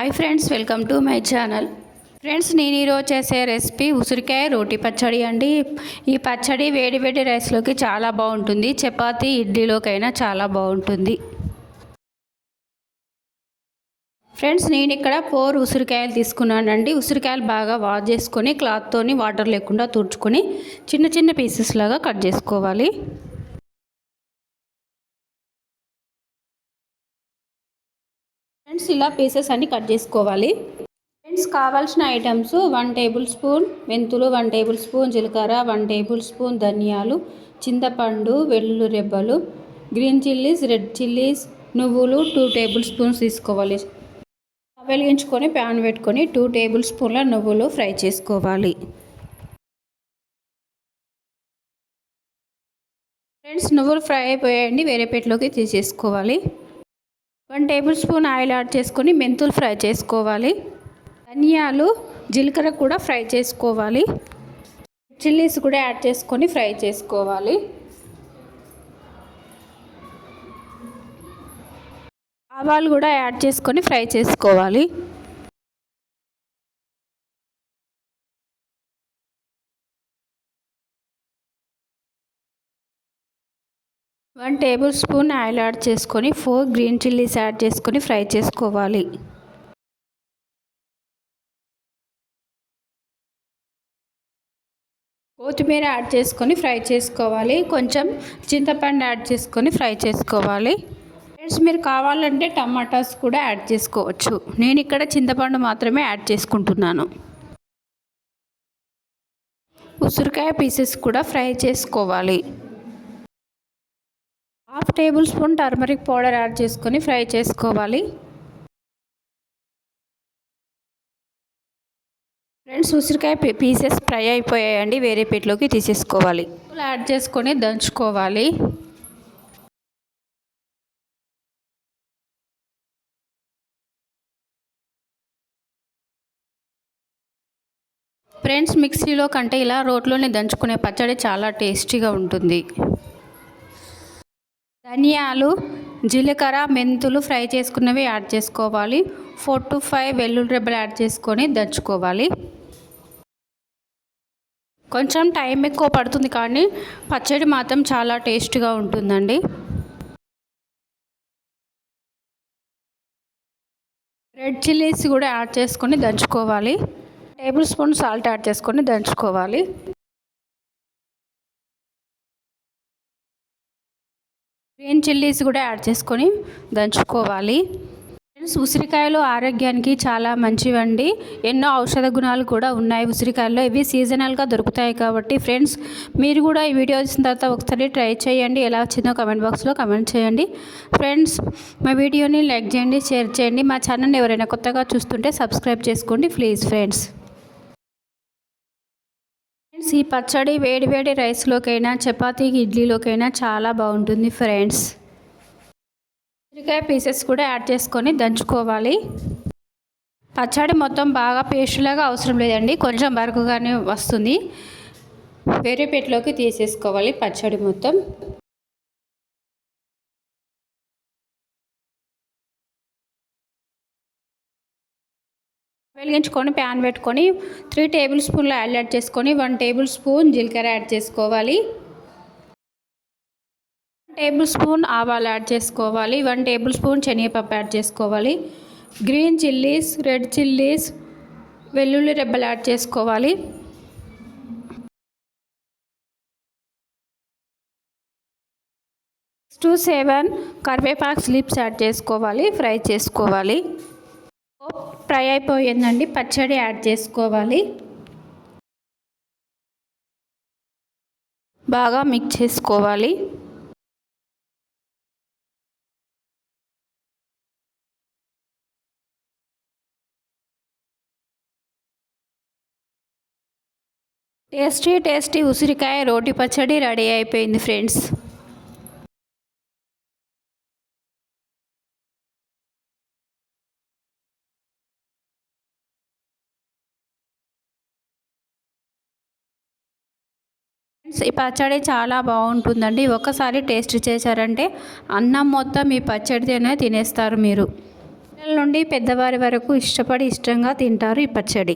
Hi friends, welcome to my channel. Friends, నేను ఈరోజు చేసే రెసిపీ ఉసిరికాయ రోటి పచ్చడి అండి. ఈ పచ్చడి వేడి వేడి రైస్లోకి చాలా బాగుంటుంది. చపాతీ ఇడ్లీలోకైనా చాలా బాగుంటుంది. ఫ్రెండ్స్, నేను ఇక్కడ 4 ఉసిరికాయలు తీసుకున్నానండి. ఉసిరికాయలు బాగా వాష్ చేసుకొని క్లాత్తోని వాటర్ లేకుండా తుడుచుకొని చిన్న చిన్న పీసెస్ లాగా కట్ చేసుకోవాలి. ఫ్రెండ్స్, ఇలా పీసెస్ అన్ని కట్ చేసుకోవాలి. ఫ్రెండ్స్, కావాల్సిన ఐటమ్స్ 1 టేబుల్ స్పూన్ మెంతులు, 1 టేబుల్ స్పూన్ జీలకర్ర, 1 టేబుల్ స్పూన్ ధనియాలు, చింతపండు, వెల్లుల్లి రెబ్బలు, గ్రీన్ చిల్లీస్, రెడ్ చిల్లీస్, నువ్వులు 2 టేబుల్ స్పూన్స్ తీసుకోవాలి. వెలిగించుకొని ప్యాన్ పెట్టుకొని 2 టేబుల్ స్పూన్ల నువ్వులు ఫ్రై చేసుకోవాలి. ఫ్రెండ్స్, నువ్వులు ఫ్రై అయిపోయాయండి. వేరే ప్లేట్లోకి తీసేసుకోవాలి. 1 టేబుల్ స్పూన్ ఆయిల్ యాడ్ చేసుకొని మెంతులు ఫ్రై చేసుకోవాలి. ధనియాలు, జీలకర్ర కూడా ఫ్రై చేసుకోవాలి. చిల్లీస్ కూడా యాడ్ చేసుకొని ఫ్రై చేసుకోవాలి. ఆవాలు కూడా యాడ్ చేసుకొని ఫ్రై చేసుకోవాలి. One table spoon oil add చేసుకొని 4 గ్రీన్ చిల్లీస్ యాడ్ చేసుకొని ఫ్రై చేసుకోవాలి. కొత్తిమీర యాడ్ చేసుకొని ఫ్రై చేసుకోవాలి. కొంచెం చింతపండు యాడ్ చేసుకొని ఫ్రై చేసుకోవాలి. ఫ్రెండ్స్, మీరు కావాలంటే టమాటాస్ కూడా యాడ్ చేసుకోవచ్చు. నేను ఇక్కడ చింతపండు మాత్రమే యాడ్ చేసుకుంటున్నాను. ఉసిరికాయ పీసెస్ కూడా ఫ్రై చేసుకోవాలి. 1/2 table spoon turmeric powder add చేసుకొని ఫ్రై చేసుకోవాలి. ఫ్రెండ్స్, ఉసిరికాయ పీసెస్ ఫ్రై అయిపోయాయండి. వేరే ప్లేట్లోకి తీసేసుకోవాలి. యాడ్ చేసుకొని దంచుకోవాలి. ఫ్రెండ్స్, మిక్సీలో కంటే ఇలా రోట్లోనే దంచుకునే పచ్చడి చాలా టేస్టీగా ఉంటుంది. ధనియాలు, జీలకర్ర, మెంతులు ఫ్రై చేసుకున్నవి యాడ్ చేసుకోవాలి. 4 to 5 వెల్లుల్లి రెబ్బలు యాడ్ చేసుకొని దంచుకోవాలి. కొంచెం టైం ఎక్కువ పడుతుంది కానీ పచ్చడి మాత్రం చాలా టేస్ట్గా ఉంటుందండి. రెడ్ చిల్లీస్ కూడా యాడ్ చేసుకొని దంచుకోవాలి. 1 టేబుల్ స్పూన్ సాల్ట్ యాడ్ చేసుకొని దంచుకోవాలి. గ్రీన్ చిల్లీస్ కూడా యాడ్ చేసుకొని దంచుకోవాలి. ఫ్రెండ్స్, ఉసిరికాయలు ఆరోగ్యానికి చాలా మంచివండి. ఎన్నో ఔషధ గుణాలు కూడా ఉన్నాయి ఉసిరికాయల్లో. ఇవి సీజనల్గా దొరుకుతాయి కాబట్టి ఫ్రెండ్స్, మీరు కూడా ఈ వీడియో చూసిన తర్వాత ఒకసారి ట్రై చేయండి. ఎలా వచ్చిందో కమెంట్ బాక్స్లో కమెంట్ చేయండి. ఫ్రెండ్స్, మా వీడియోని లైక్ చేయండి, షేర్ చేయండి. మా ఛానల్ని ఎవరైనా కొత్తగా చూస్తుంటే సబ్స్క్రైబ్ చేసుకోండి ప్లీజ్. ఫ్రెండ్స్, ఈ పచ్చడి వేడి వేడి రైస్లోకైనా చపాతీకి ఇడ్లీలోకైనా చాలా బాగుంటుంది. ఫ్రెండ్స్, ఉసిరికాయ పీసెస్ కూడా యాడ్ చేసుకొని దంచుకోవాలి. పచ్చడి మొత్తం బాగా పేస్టులాగా అవసరం లేదండి, కొంచెం బరకుగానే వస్తుంది. వేరే ప్లేట్లోకి తీసేసుకోవాలి పచ్చడి మొత్తం. వెలిగించుకొని ప్యాన్ పెట్టుకొని 3 టేబుల్ స్పూన్ల ఆయిల్ యాడ్ చేసుకొని 1 టేబుల్ స్పూన్ జీలకర్ర యాడ్ చేసుకోవాలి. 1 టేబుల్ స్పూన్ ఆవాలు యాడ్ చేసుకోవాలి. 1 టేబుల్ స్పూన్ శనగపప్పు యాడ్ చేసుకోవాలి. గ్రీన్ చిల్లీస్, రెడ్ చిల్లీస్, వెల్లుల్లి రెబ్బలు యాడ్ చేసుకోవాలి. 6 to 7 కరివేపాకు స్లిప్స్ యాడ్ చేసుకోవాలి. ఫ్రై చేసుకోవాలి. ఫ్రై అయిపోయిందండి. పచ్చడి యాడ్ చేసుకోవాలి. బాగా మిక్స్ చేసుకోవాలి. టేస్టీ ఉసిరికాయ రోటి పచ్చడి రెడీ అయిపోయింది ఫ్రెండ్స్. ఈ పచ్చడి చాలా బాగుంటుందండి. ఒకసారి టేస్ట్ చేశారంటే అన్నం మొత్తం ఈ పచ్చడితోనే తినేస్తారు మీరు. పిల్లల నుండి పెద్దవారి వరకు ఇష్టంగా తింటారు ఈ పచ్చడి.